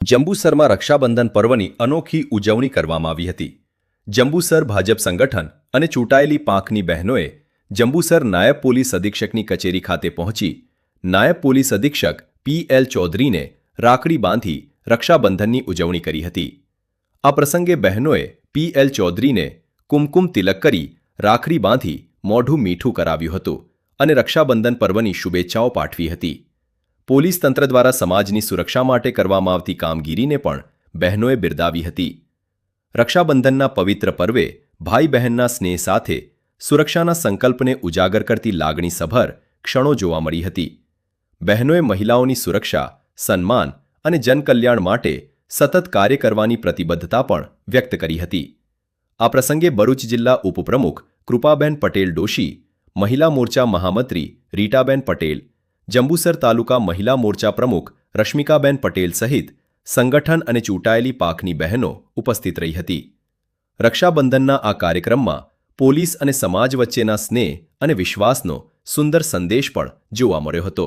જંબુસરમાં રક્ષાબંધન પર્વની અનોખી ઉજવણી કરવામાં આવી હતી. જંબુસર ભાજપ સંગઠન અને ચૂંટાયેલી પાંખની બહેનોએ જંબુસર નાયબ પોલીસ અધિક્ષકની કચેરી ખાતે પહોંચી નાયબ પોલીસ અધિક્ષક પી.એલ. ચૌધરીને રાખડી બાંધી રક્ષાબંધનની ઉજવણી કરી હતી. આ પ્રસંગે બહેનોએ પી.એલ. ચૌધરીને કુમકુમ તિલક કરી રાખડી બાંધી મોઢું મીઠું કરાવ્યું હતું અને રક્ષાબંધન પર્વની શુભેચ્છાઓ પાઠવી હતી. પોલીસ તંત્ર દ્વારા સમાજની સુરક્ષા માટે કરવામાં આવતી કામગીરીને પણ બહેનોએ બિરદાવી હતી. રક્ષાબંધનના પવિત્ર પર્વે ભાઈ બહેનના સ્નેહ સાથે સુરક્ષાના સંકલ્પને ઉજાગર કરતી લાગણીસભર ક્ષણો જોવા મળી હતી. બહેનોએ મહિલાઓની સુરક્ષા, સન્માન અને જનકલ્યાણ માટે સતત કાર્ય કરવાની પ્રતિબદ્ધતા પણ વ્યક્ત કરી હતી. આ પ્રસંગે ભરૂચ જિલ્લા ઉપપ્રમુખ કૃપાબેન પટેલ ડોશી, મહિલા મોરચા મહામંત્રી રીટાબેન પટેલ, જંબુસર તાલુકા મહિલા મોરચા પ્રમુખ રશ્મિકાબેન પટેલ સહિત સંગઠન અને ચૂંટાયેલી પાંખની બહેનો ઉપસ્થિત રહી હતી. રક્ષાબંધનના આ કાર્યક્રમમાં પોલીસ અને સમાજ વચ્ચેના સ્નેહ અને વિશ્વાસનો સુંદર સંદેશ પણ જોવા મળ્યો હતો.